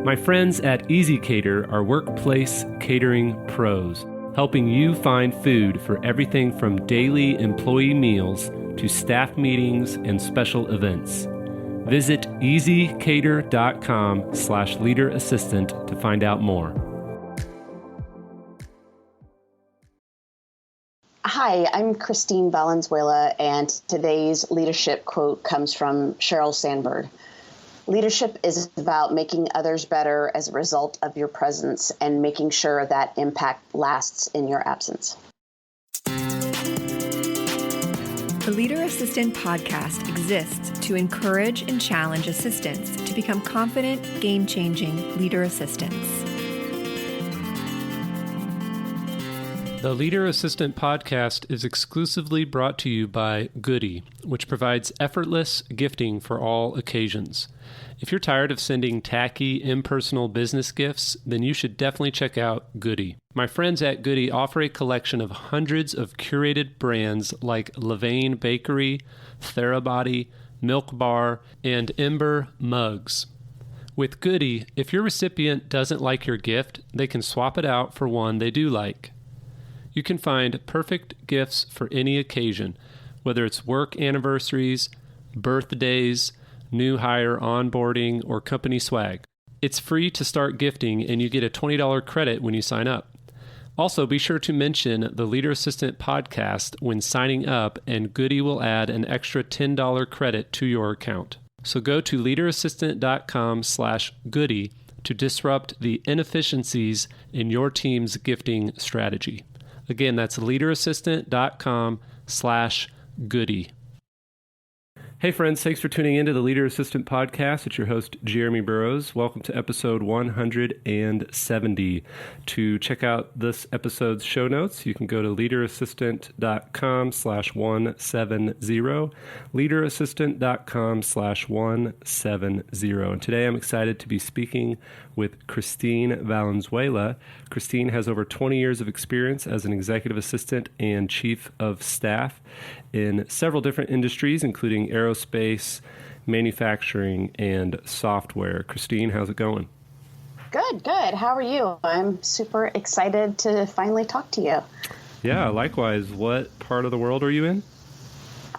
My friends at Easy Cater are workplace catering pros, helping you find food for everything from daily employee meals to staff meetings and special events. Visit easycater.com/leaderassistant to find out more. Hi, I'm Kristine Valenzuela, and today's leadership quote comes from Sheryl Sandberg. Leadership is about making others better as a result of your presence and making sure that impact lasts in your absence. The Leader Assistant podcast exists to encourage and challenge assistants to become confident, game-changing leader assistants. The Leader Assistant podcast is exclusively brought to you by Goody, which provides effortless gifting for all occasions. If you're tired of sending tacky, impersonal business gifts, then you should definitely check out Goody. My friends at Goody offer a collection of hundreds of curated brands like Levain Bakery, Therabody, Milk Bar, and Ember mugs. With Goody, if your recipient doesn't like your gift, they can swap it out for one they do like. You can find perfect gifts for any occasion, whether it's work anniversaries, birthdays, new hire onboarding, or company swag. It's free to start gifting, and you get a $20 credit when you sign up. Also, be sure to mention the Leader Assistant podcast when signing up, and Goody will add an extra $10 credit to your account. So go to leaderassistant.com/goody to disrupt the inefficiencies in your team's gifting strategy. Again, that's leaderassistant.com/goody. Hey friends, thanks for tuning in to the Leader Assistant Podcast. It's your host, Jeremy Burrows. Welcome to episode 170. To check out this episode's show notes, you can go to leaderassistant.com/170, leaderassistant.com/170. And today I'm excited to be speaking with Kristine Valenzuela. Kristine has over 20 years of experience as an executive assistant and chief of staff in several different industries, including aerospace, manufacturing, and software. Kristine, how's it going? Good. How are you? I'm super excited to finally talk to you. Yeah, likewise. What part of the world are you in?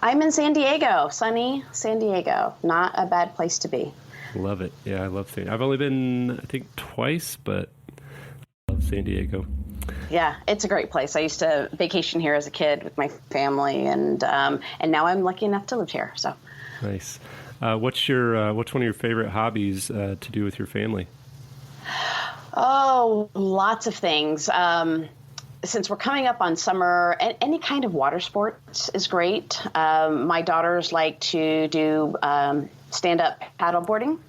I'm in San Diego, sunny San Diego. Not a bad place to be. Love it. Yeah, I love San Diego. I've only been, I think, twice, but I love San Diego. Yeah, it's a great place. I used to vacation here as a kid with my family, and now I'm lucky enough to live here. So nice. What's one of your favorite hobbies to do with your family? Oh, lots of things. Since we're coming up on summer, any kind of water sports is great. My daughters like to do stand-up paddleboarding.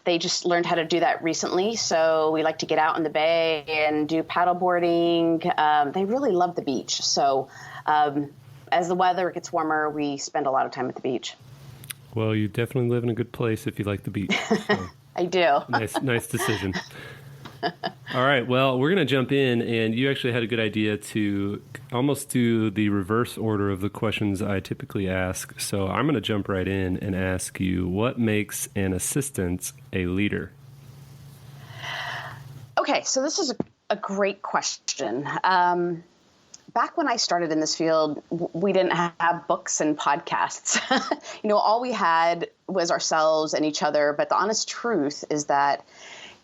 They just learned how to do that recently, so we like to get out in the bay and do paddleboarding. They really love the beach, so as the weather gets warmer, we spend a lot of time at the beach. Well, you definitely live in a good place if you like the beach. So. I do. Nice decision. All right, well, we're going to jump in, and you actually had a good idea to almost do the reverse order of the questions I typically ask. So I'm going to jump right in and ask you, what makes an assistant a leader? Okay, so this is a great question. Back when I started in this field, we didn't have books and podcasts. All we had was ourselves and each other. But the honest truth is that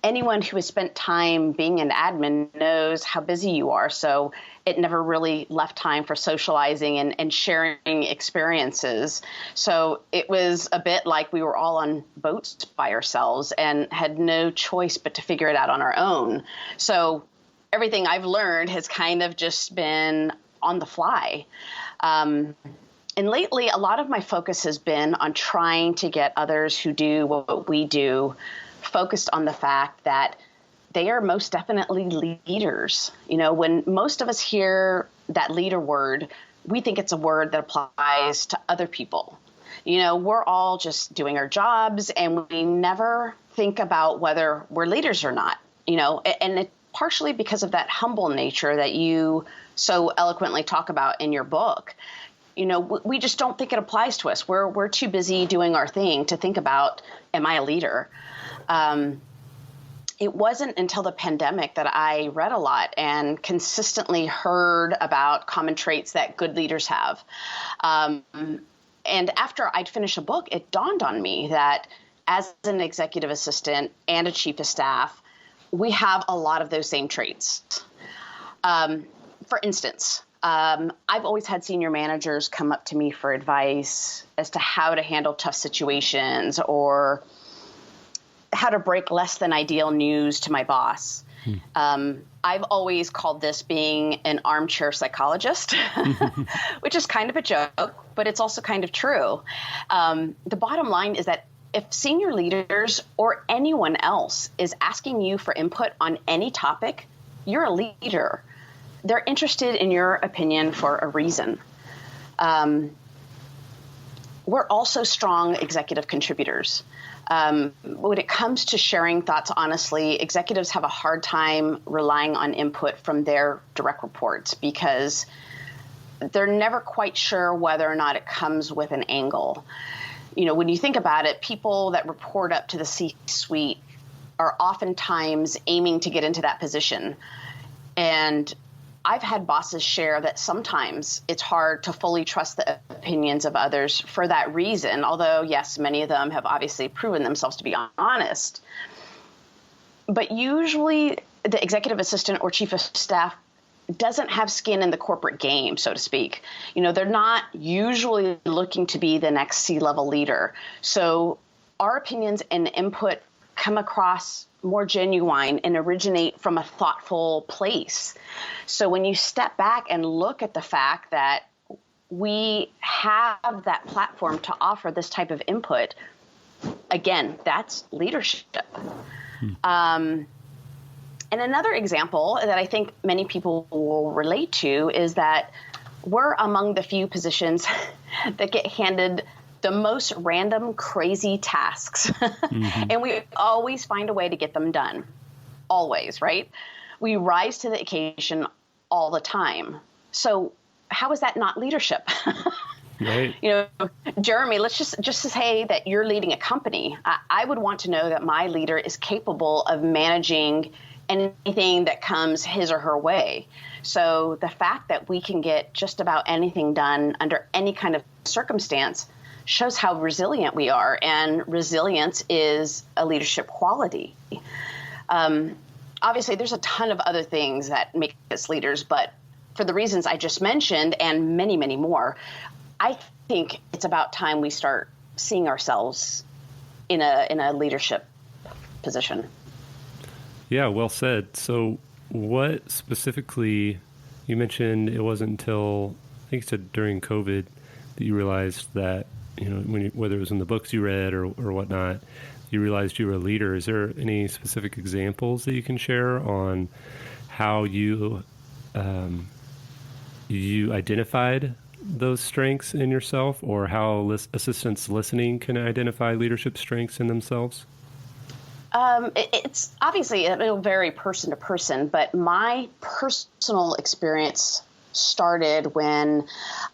anyone who has spent time being an admin knows how busy you are. So it never really left time for socializing and sharing experiences. So it was a bit like we were all on boats by ourselves and had no choice but to figure it out on our own. So everything I've learned has kind of just been on the fly. And lately, a lot of my focus has been on trying to get others who do what we do focused on the fact that they are most definitely leaders. When most of us hear that leader word, we think it's a word that applies to other people. We're all just doing our jobs, and we never think about whether we're leaders or not, and it's partially because of that humble nature that you so eloquently talk about in your book. We just don't think it applies to us. We're too busy doing our thing to think about, am I a leader? it wasn't until the pandemic that I read a lot and consistently heard about common traits that good leaders have. And after I'd finished a book, it dawned on me that as an executive assistant and a chief of staff, we have a lot of those same traits. For instance, I've always had senior managers come up to me for advice as to how to handle tough situations or how to break less than ideal news to my boss. I've always called this being an armchair psychologist, which is kind of a joke, but it's also kind of true. The bottom line is that if senior leaders or anyone else is asking you for input on any topic, you're a leader. They're interested in your opinion for a reason. We're also strong executive contributors. When it comes to sharing thoughts honestly, executives have a hard time relying on input from their direct reports because they're never quite sure whether or not it comes with an angle. You know, when you think about it, people that report up to the C-suite are oftentimes aiming to get into that position. And I've had bosses share that sometimes it's hard to fully trust the opinions of others for that reason, although, yes, many of them have obviously proven themselves to be honest. But usually the executive assistant or chief of staff doesn't have skin in the corporate game, so to speak. You know, they're not usually looking to be the next C-level leader. So our opinions and input come across more genuine and originate from a thoughtful place. So when you step back and look at the fact that we have that platform to offer this type of input, again, that's leadership. And another example that I think many people will relate to is that we're among the few positions that get handed the most random, crazy tasks. And we always find a way to get them done. Always, right? We rise to the occasion all the time. So how is that not leadership? Right. You know, Jeremy, let's just say that you're leading a company. I would want to know that my leader is capable of managing anything that comes his or her way. So the fact that we can get just about anything done under any kind of circumstance shows how resilient we are, and resilience is a leadership quality. Obviously, there's a ton of other things that make us leaders, but for the reasons I just mentioned and many, many more, I think it's about time we start seeing ourselves in a leadership position. Yeah, well said. So what specifically, you mentioned it wasn't until, I think you said during COVID, that you realized that, you know, whether it was in the books you read or whatnot, you realized you were a leader. Is there any specific examples that you can share on how you identified those strengths in yourself, or how assistants listening can identify leadership strengths in themselves? It's obviously, it'll vary person to person, but my personal experience started when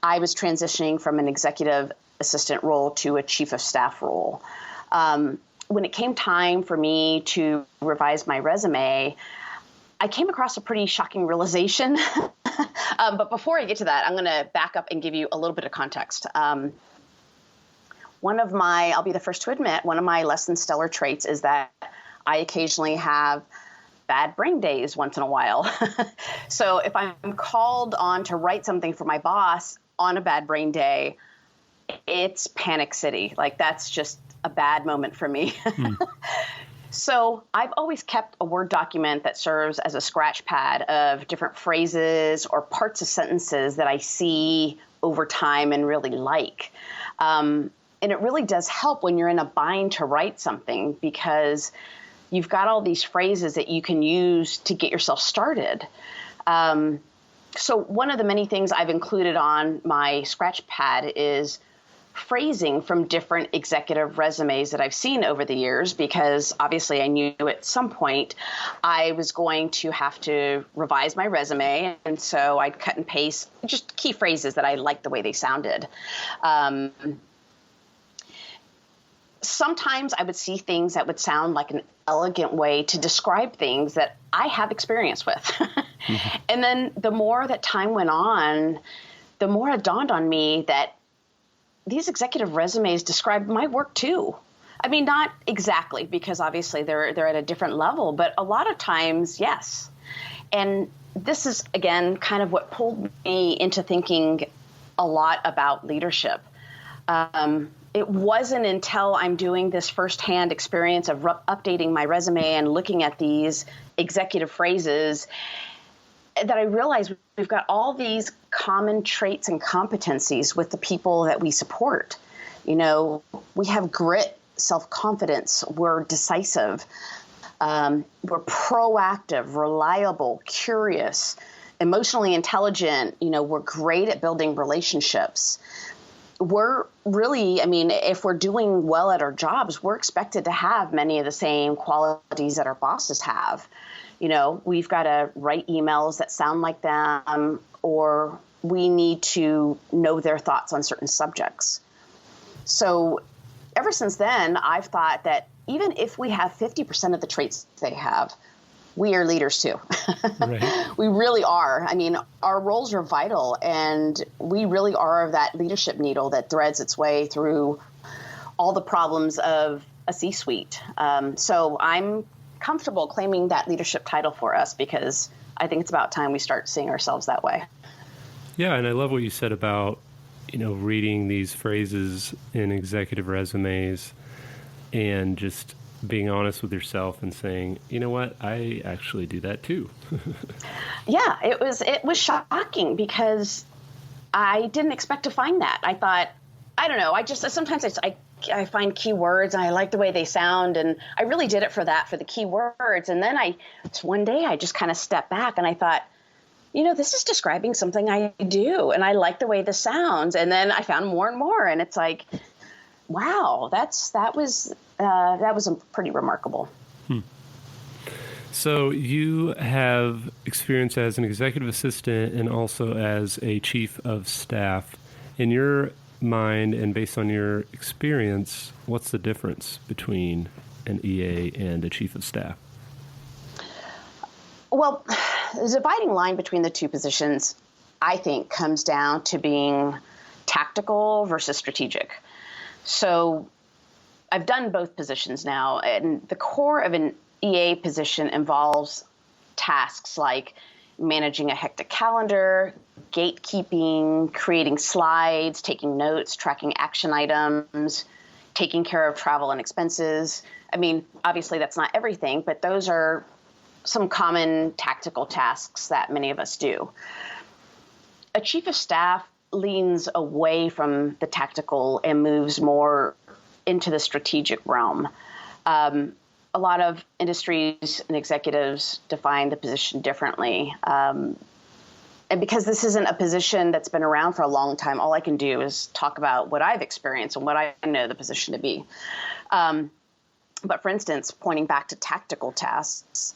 I was transitioning from an executive assistant role to a chief of staff role. When it came time for me to revise my resume, I came across a pretty shocking realization. But before I get to that, I'm going to back up and give you a little bit of context. I'll be the first to admit, one of my less than stellar traits is that I occasionally have bad brain days once in a while. So if I'm called on to write something for my boss on a bad brain day, it's panic city. Like, that's just a bad moment for me. So I've always kept a Word document that serves as a scratch pad of different phrases or parts of sentences that I see over time and really like. And it really does help when you're in a bind to write something, because you've got all these phrases that you can use to get yourself started. So one of the many things I've included on my scratch pad is phrasing from different executive resumes that I've seen over the years, because obviously I knew at some point I was going to have to revise my resume. And so I'd cut and paste just key phrases that I liked the way they sounded. sometimes I would see things that would sound like an elegant way to describe things that I have experience with. Mm-hmm. And then the more that time went on, the more it dawned on me that these executive resumes describe my work too. I mean, not exactly, because obviously they're at a different level, but a lot of times, yes. And this is, again, kind of what pulled me into thinking a lot about leadership. It wasn't until I'm doing this firsthand experience of updating my resume and looking at these executive phrases that I realized we've got all these common traits and competencies with the people that we support. You know, we have grit, self-confidence, we're decisive, we're proactive, reliable, curious, emotionally intelligent, you know, we're great at building relationships. We're really, I mean, if we're doing well at our jobs, we're expected to have many of the same qualities that our bosses have. You know, we've got to write emails that sound like them, or we need to know their thoughts on certain subjects. So ever since then, I've thought that even if we have 50% of the traits they have, we are leaders too. Right. We really are. I mean, our roles are vital, and we really are that leadership needle that threads its way through all the problems of a C-suite. So I'm comfortable claiming that leadership title for us, because I think it's about time we start seeing ourselves that way. Yeah, and I love what you said about, you know, reading these phrases in executive resumes and just being honest with yourself and saying, you know what, I actually do that too. Yeah, it was shocking, because I didn't expect to find that. I thought, I don't know, sometimes I find keywords and I like the way they sound, and I really did it for the keywords. And then one day I just kind of stepped back and I thought, you know, this is describing something I do, and I like the way this sounds. And then I found more and more, and it's like, wow, that was pretty remarkable. So you have experience as an executive assistant and also as a chief of staff. In your mind and based on your experience, what's the difference between an EA and a chief of staff? Well, the dividing line between the two positions, I think, comes down to being tactical versus strategic. So I've done both positions now, and the core of an EA position involves tasks like managing a hectic calendar, gatekeeping, creating slides, taking notes, tracking action items, taking care of travel and expenses. I mean, obviously that's not everything, but those are some common tactical tasks that many of us do. A chief of staff leans away from the tactical and moves more into the strategic realm. A lot of industries and executives define the position differently. And because this isn't a position that's been around for a long time, all I can do is talk about what I've experienced and what I know the position to be. But for instance, pointing back to tactical tasks,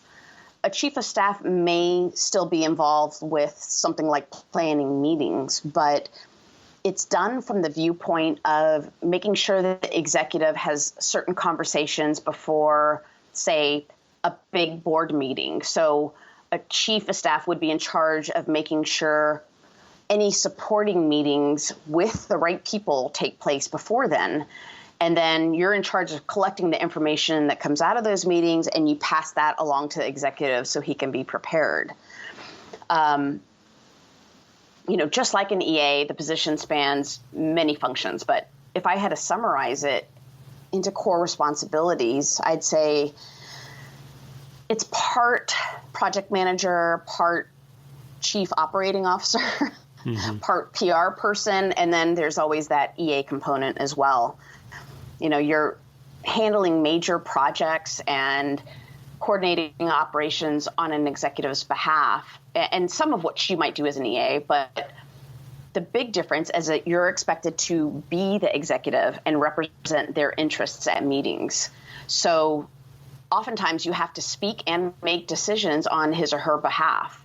a chief of staff may still be involved with something like planning meetings, but it's done from the viewpoint of making sure that the executive has certain conversations before, say, a big board meeting. So a chief of staff would be in charge of making sure any supporting meetings with the right people take place before then. And then you're in charge of collecting the information that comes out of those meetings, and you pass that along to the executive so he can be prepared. Just like an EA, the position spans many functions. But if I had to summarize it into core responsibilities, I'd say it's part project manager, part chief operating officer, part PR person, and then there's always that EA component as well. You know, you're handling major projects and coordinating operations on an executive's behalf, and some of what you might do as an EA, but the big difference is that you're expected to be the executive and represent their interests at meetings. So oftentimes you have to speak and make decisions on his or her behalf.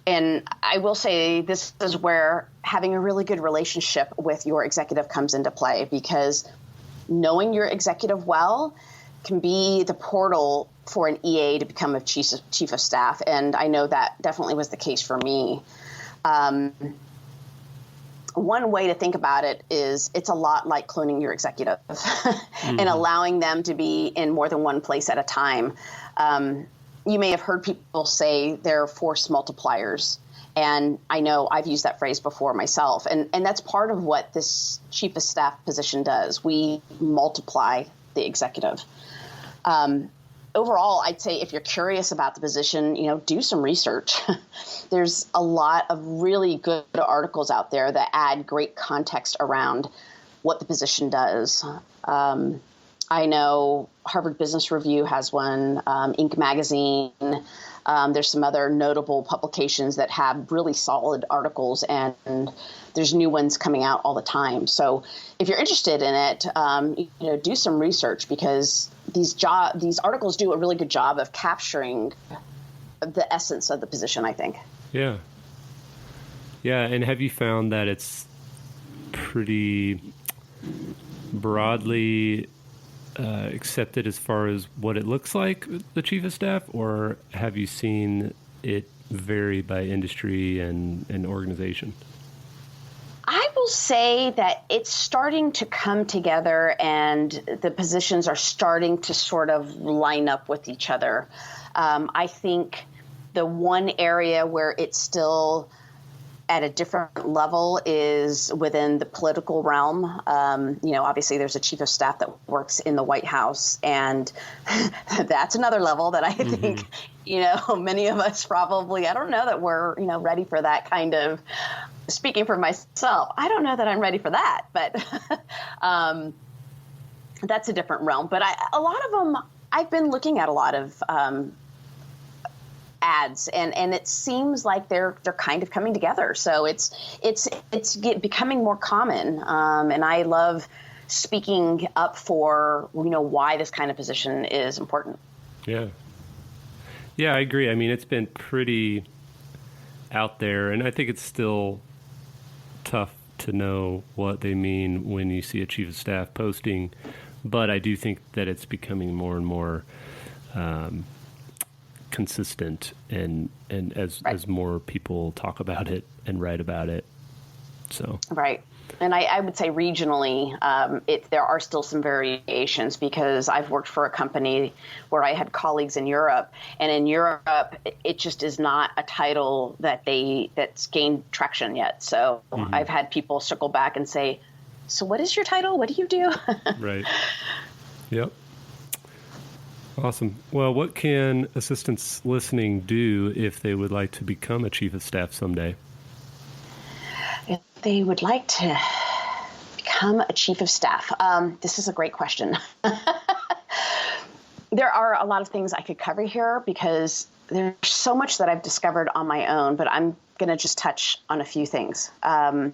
And I will say this is where having a really good relationship with your executive comes into play, because knowing your executive well can be the portal for an EA to become a chief of staff. And I know that definitely was the case for me. One way to think about it is it's a lot like cloning your executive and allowing them to be in more than one place at a time. You may have heard people say they're force multipliers. And I know I've used that phrase before myself. And that's part of what this chief of staff position does. We multiply the executive. Overall, I'd say if you're curious about the position, do some research. There's a lot of really good articles out there that add great context around what the position does. I know Harvard Business Review has one, Inc. magazine. There's some other notable publications that have really solid articles, and there's new ones coming out all the time. So if you're interested in it, do some research, because these articles do a really good job of capturing the essence of the position, I think. Yeah. Yeah. And have you found that it's pretty broadly accepted as far as what it looks like, the chief of staff, or have you seen it vary by industry and organization? I will say that it's starting to come together, and the positions are starting to sort of line up with each other. I think the one area where it's still at a different level is within the political realm. Obviously there's a chief of staff that works in the White House, and that's another level that I think, many of us probably, I don't know that we're, ready for that kind of, speaking for myself, I don't know that I'm ready for that, but that's a different realm. But a lot of them, I've been looking at a lot of ads, and it seems like they're kind of coming together. So it's becoming more common, and I love speaking up for why this kind of position is important. Yeah, I agree. I mean, it's been pretty out there, and I think it's still tough to know what they mean when you see a chief of staff posting, but I do think that it's becoming more and more consistent, and as more people talk about it and write about it. So right. And I would say regionally, there are still some variations, because I've worked for a company where I had colleagues in Europe, and in Europe, it just is not a title that's gained traction yet. So I've had people circle back and say, "So what is your title? What do you do?" Right. Yep. Awesome. Well, what can assistants listening do if they would like to become a chief of staff someday? If they would like to become a chief of staff, this is a great question. There are a lot of things I could cover here, because there's so much that I've discovered on my own, but I'm going to just touch on a few things. The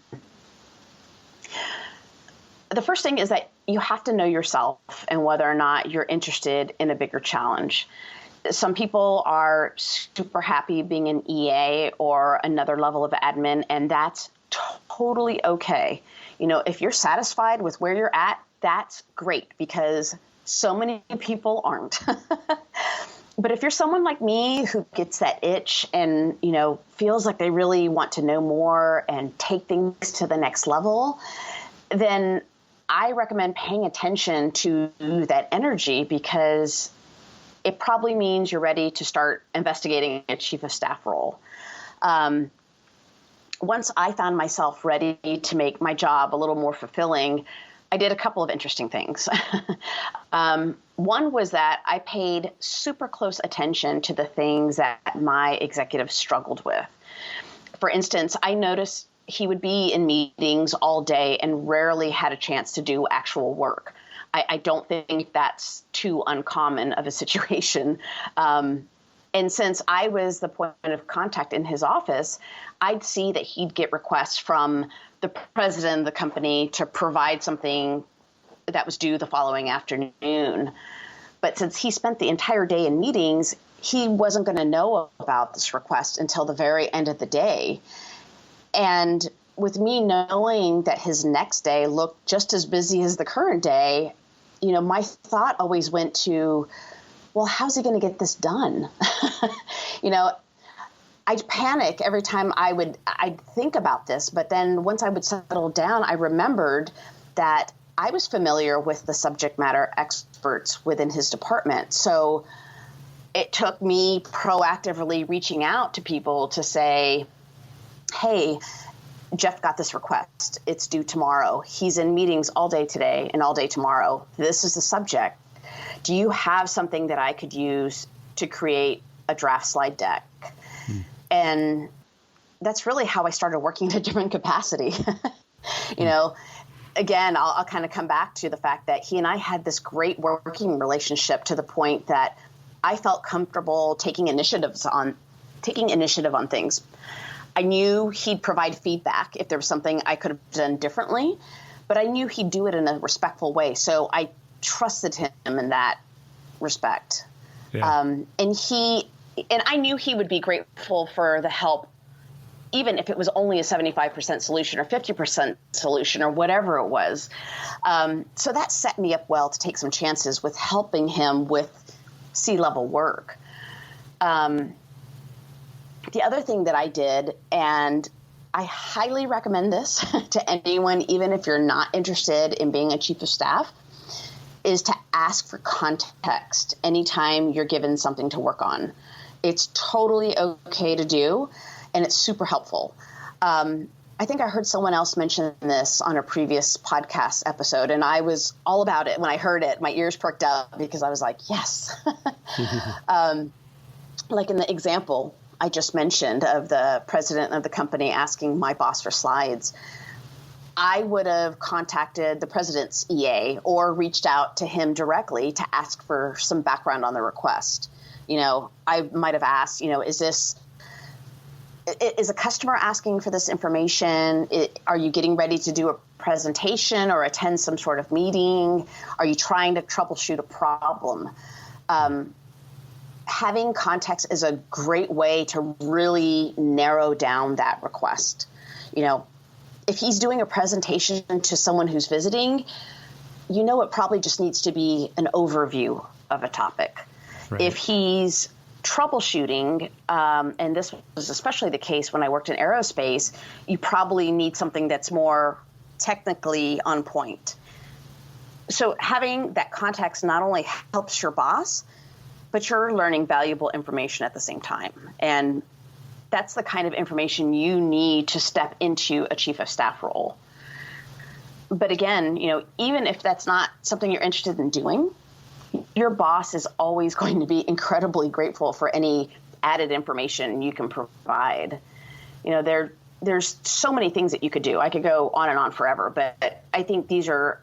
first thing is that you have to know yourself and whether or not you're interested in a bigger challenge. Some people are super happy being an EA or another level of admin, and that's totally okay. If you're satisfied with where you're at, that's great, because so many people aren't. But if you're someone like me who gets that itch and, feels like they really want to know more and take things to the next level, then I recommend paying attention to that energy, because it probably means you're ready to start investigating a chief of staff role. Once I found myself ready to make my job a little more fulfilling, I did a couple of interesting things. One was that I paid super close attention to the things that my executive struggled with. For instance, I noticed he would be in meetings all day and rarely had a chance to do actual work. I don't think that's too uncommon of a situation. And since I was the point of contact in his office, I'd see that he'd get requests from the president of the company to provide something that was due the following afternoon. But since he spent the entire day in meetings, he wasn't going to know about this request until the very end of the day. And with me knowing that his next day looked just as busy as the current day, my thought always went to, well, how's he going to get this done? I'd panic every time I'd think about this. But then once I would settle down, I remembered that I was familiar with the subject matter experts within his department. So it took me proactively reaching out to people to say, hey, Jeff got this request. It's due tomorrow. He's in meetings all day today and all day tomorrow. This is the subject. Do you have something that I could use to create a draft slide deck? And that's really how I started working in a different capacity. Again, I'll kind of come back to the fact that he and I had this great working relationship to the point that I felt comfortable taking initiative on things. I knew he'd provide feedback if there was something I could have done differently, but I knew he'd do it in a respectful way. So I trusted him in that respect. Yeah. And I knew he would be grateful for the help, even if it was only a 75% solution or 50% solution or whatever it was. So that set me up well to take some chances with helping him with C-level work. The other thing that I did, and I highly recommend this to anyone, even if you're not interested in being a chief of staff, is to ask for context anytime you're given something to work on. It's totally okay to do, and it's super helpful. I think I heard someone else mention this on a previous podcast episode, and I was all about it. When I heard it, my ears perked up because I was like, yes. Like in the example I just mentioned of the president of the company asking my boss for slides, I would have contacted the president's EA or reached out to him directly to ask for some background on the request. I might have asked, is a customer asking for this information? Are you getting ready to do a presentation or attend some sort of meeting? Are you trying to troubleshoot a problem? Having context is a great way to really narrow down that request. If he's doing a presentation to someone who's visiting, it probably just needs to be an overview of a topic. Right. If he's troubleshooting, and this was especially the case when I worked in aerospace, you probably need something that's more technically on point. So having that context not only helps your boss, but you're learning valuable information at the same time. And that's the kind of information you need to step into a chief of staff role. But again, even if that's not something you're interested in doing, your boss is always going to be incredibly grateful for any added information you can provide. There's so many things that you could do. I could go on and on forever, but I think these are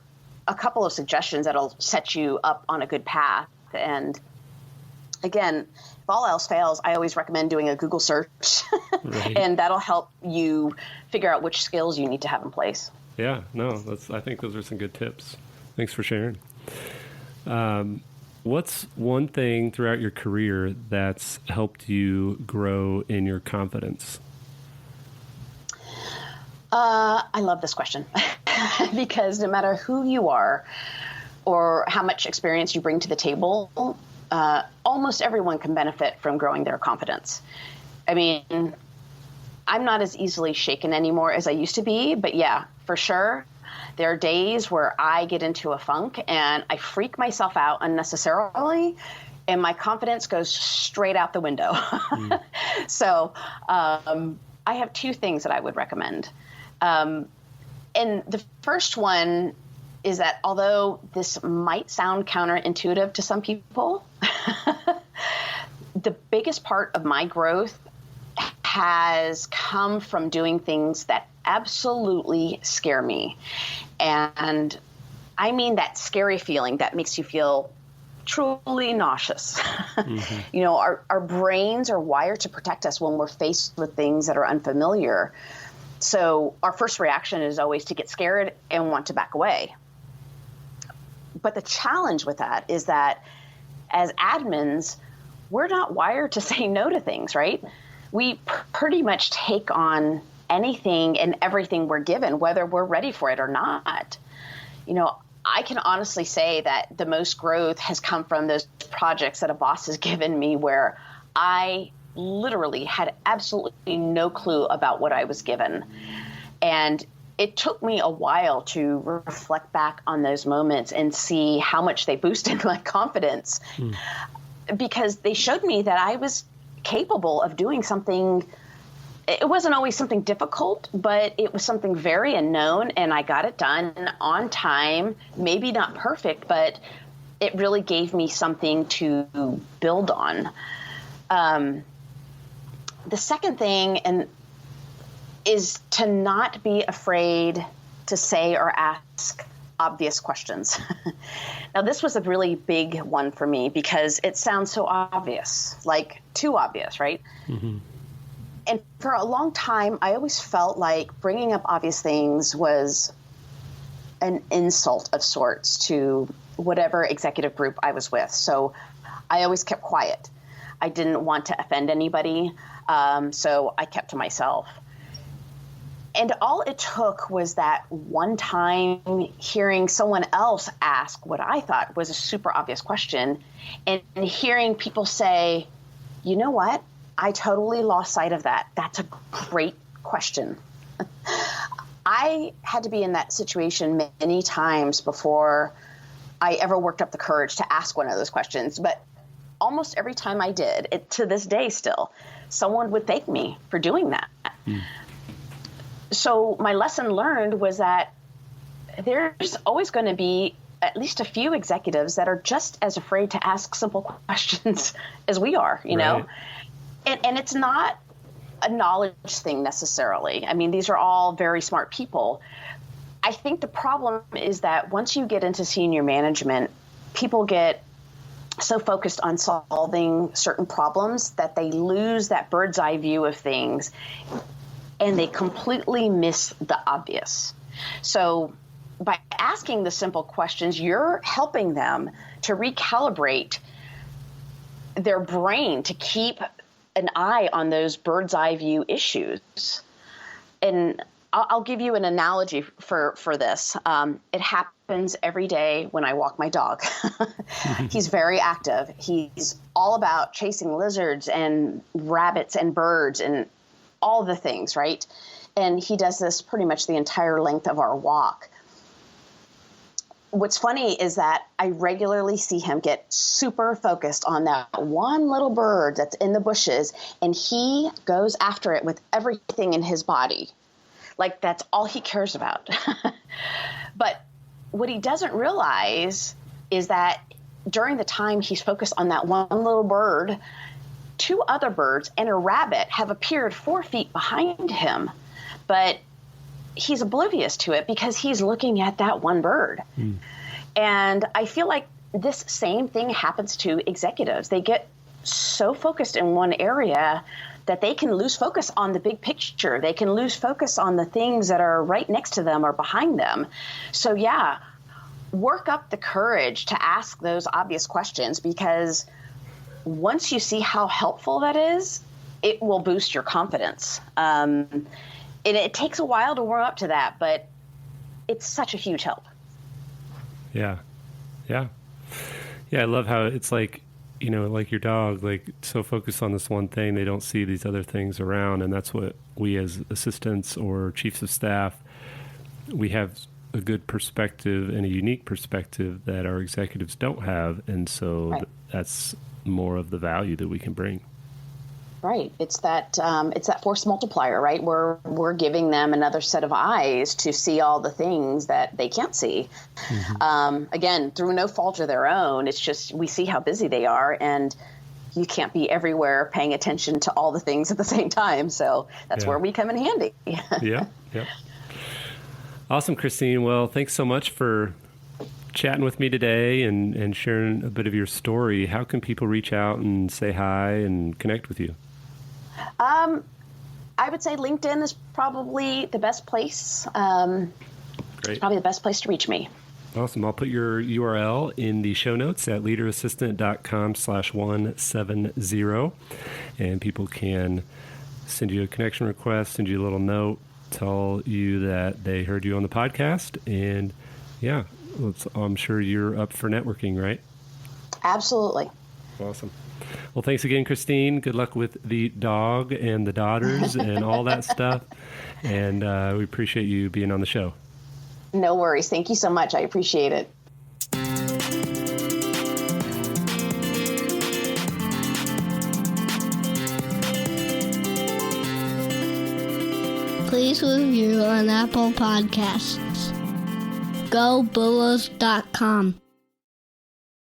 a couple of suggestions that'll set you up on a good path. And again, if all else fails, I always recommend doing a Google search, right. And that'll help you figure out which skills you need to have in place. Yeah, no, I think those are some good tips. Thanks for sharing. What's one thing throughout your career that's helped you grow in your confidence? I love this question because no matter who you are or how much experience you bring to the table, almost everyone can benefit from growing their confidence. I mean, I'm not as easily shaken anymore as I used to be, but yeah, for sure. There are days where I get into a funk and I freak myself out unnecessarily and my confidence goes straight out the window. So I have two things that I would recommend. And the first one is that although this might sound counterintuitive to some people, the biggest part of my growth has come from doing things that absolutely scare me. And I mean that scary feeling that makes you feel truly nauseous. Mm-hmm. Our brains are wired to protect us when we're faced with things that are unfamiliar. So our first reaction is always to get scared and want to back away. But the challenge with that is that as admins, we're not wired to say no to things, right? We pretty much take on anything and everything we're given, whether we're ready for it or not. I can honestly say that the most growth has come from those projects that a boss has given me where I literally had absolutely no clue about what I was given. And it took me a while to reflect back on those moments and see how much they boosted my confidence because they showed me that I was capable of doing something. It wasn't always something difficult, but it was something very unknown, and I got it done on time, maybe not perfect, but it really gave me something to build on. The second thing is to not be afraid to say or ask obvious questions. Now, this was a really big one for me because it sounds so obvious, like too obvious, right? Mm-hmm. And for a long time, I always felt like bringing up obvious things was an insult of sorts to whatever executive group I was with. So I always kept quiet. I didn't want to offend anybody, so I kept to myself. And all it took was that one time hearing someone else ask what I thought was a super obvious question and hearing people say, you know what? I totally lost sight of that. That's a great question. I had to be in that situation many times before I ever worked up the courage to ask one of those questions. But almost every time I did, to this day still, someone would thank me for doing that. So my lesson learned was that there's always going to be at least a few executives that are just as afraid to ask simple questions as we are, you know? And it's not a knowledge thing necessarily. I mean, these are all very smart people. I think the problem is that once you get into senior management, people get so focused on solving certain problems that they lose that bird's eye view of things and they completely miss the obvious. So by asking the simple questions, you're helping them to recalibrate their brain to keep an eye on those bird's eye view issues. And I'll give you an analogy for this. It happens every day when I walk my dog. He's very active. He's all about chasing lizards and rabbits and birds and all the things, right? And he does this pretty much the entire length of our walk. What's funny is that I regularly see him get super focused on that one little bird that's in the bushes, and he goes after it with everything in his body. Like that's all he cares about. But what he doesn't realize is that during the time he's focused on that one little bird, 2 other birds and a rabbit have appeared 4 feet behind him. But he's oblivious to it because he's looking at that one bird. And I feel like this same thing happens to executives. They get so focused in one area that they can lose focus on the big picture. They can lose focus on the things that are right next to them or behind them. So yeah, work up the courage to ask those obvious questions, because once you see how helpful that is, it will boost your confidence. It takes a while to warm up to that, but it's such a huge help. Yeah. I love how it's like, you know, like your dog, like so focused on this one thing, they don't see these other things around. And that's what we as assistants or chiefs of staff, we have a good perspective and a unique perspective that our executives don't have. And so that's more of the value that we can bring. Right. It's that force multiplier, right? We're giving them another set of eyes to see all the things that they can't see. Again, through no fault of their own. It's just we see how busy they are, and you can't be everywhere paying attention to all the things at the same time. So that's where we come in handy. Yeah. Awesome, Kristine. Well, thanks so much for chatting with me today and sharing a bit of your story. How can people reach out and say hi and connect with you? I would say LinkedIn is probably the best place. Great. It's probably the best place to reach me. Awesome. I'll put your URL in the show notes at leaderassistant.com/170. And people can send you a connection request, send you a little note, tell you that they heard you on the podcast. And I'm sure you're up for networking, right? Absolutely. Awesome. Well, thanks again, Kristine. Good luck with the dog and the daughters and all that stuff. And we appreciate you being on the show. No worries. Thank you so much. I appreciate it. Please review on Apple Podcasts. GoBulls.com